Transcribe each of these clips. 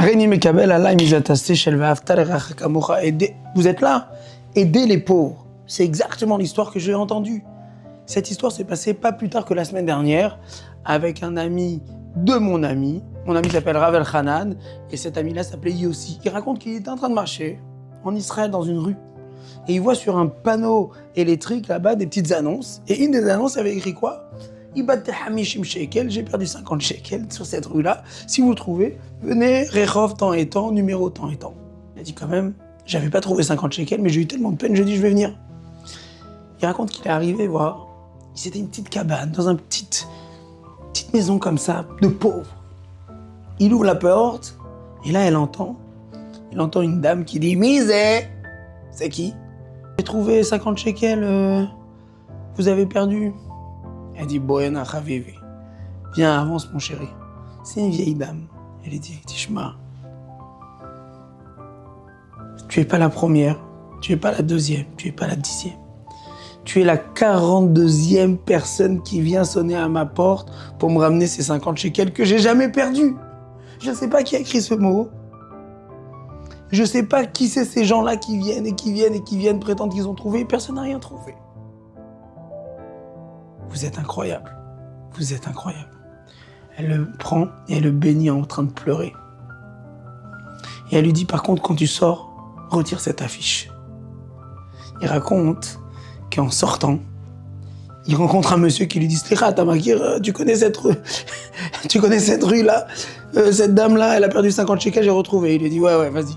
Vous êtes là, aidez les pauvres. C'est exactement l'histoire que j'ai entendue. Cette histoire s'est passée pas plus tard que la semaine dernière avec un ami de mon ami. Mon ami s'appelle Ravel Hanan et cet ami-là s'appelait Yossi. Il raconte qu'il était en train de marcher en Israël dans une rue et il voit sur un panneau électrique là-bas des petites annonces et une des annonces avait écrit quoi ? Ibatte Hamishim Shekel, j'ai perdu 50 shekels sur cette rue-là. Si vous le trouvez, venez, Rehov tant et tant, numéro tant et tant. Il a dit quand même, j'avais pas trouvé 50 shekels, mais j'ai eu tellement de peine, j'ai dit je vais venir. Il raconte qu'il est arrivé voir, c'était une petite cabane, dans une petite maison comme ça, de pauvres. Il ouvre la porte, et là il entend une dame qui dit « Misé !» C'est qui ? « J'ai trouvé 50 shekels, vous avez perdu ?» Elle dit « Boyana Chavivi, viens, avance mon chéri. » C'est une vieille dame. Elle lui dit « Tishma, tu es pas la première, tu es pas la deuxième, tu es pas la 10e. Tu es la 42e personne qui vient sonner à ma porte pour me ramener ces 50 shekels que j'ai jamais perdus. Je sais pas qui a écrit ce mot. Je sais pas qui c'est ces gens-là qui viennent prétendre qu'ils ont trouvé. Personne n'a rien trouvé. Vous êtes incroyable. Vous êtes incroyable. Elle le prend et elle le bénit en train de pleurer. Et elle lui dit, par contre, quand tu sors, retire cette affiche. Il raconte qu'en sortant, il rencontre un monsieur qui lui dit « Slicha, Tamakir, tu connais cette rue-là, cette dame-là, elle a perdu 50 shekels, j'ai retrouvé. » Il lui dit « Ouais, vas-y. »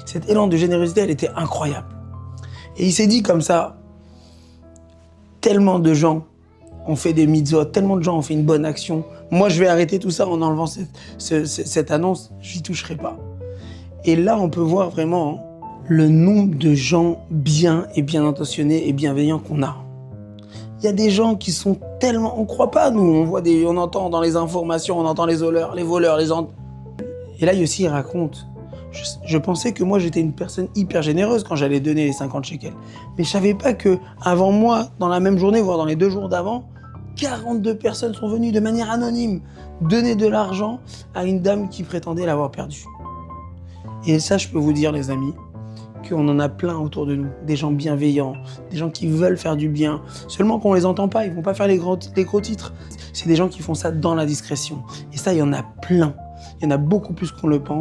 Cet élan de générosité, elle était incroyable. Et il s'est dit comme ça, tellement de gens ont fait des mitzvot, tellement de gens ont fait une bonne action. Moi, je vais arrêter tout ça en enlevant cette annonce, j'y toucherai pas. Et là, on peut voir vraiment le nombre de gens bien intentionnés et bienveillants qu'on a. Il y a des gens qui sont tellement... On croit pas, nous. On entend dans les informations, on entend les voleurs, Et là, Yossi il raconte, je pensais que moi, j'étais une personne hyper généreuse quand j'allais donner les 50 shekels. Mais je savais pas que avant moi, dans la même journée, voire dans les 2 jours d'avant, 42 personnes sont venues de manière anonyme donner de l'argent à une dame qui prétendait l'avoir perdu. Et ça, je peux vous dire, les amis, qu'on en a plein autour de nous, des gens bienveillants, des gens qui veulent faire du bien, seulement qu'on les entend pas, ils vont pas faire les gros titres. C'est des gens qui font ça dans la discrétion. Et ça, il y en a plein. Il y en a beaucoup plus qu'on le pense.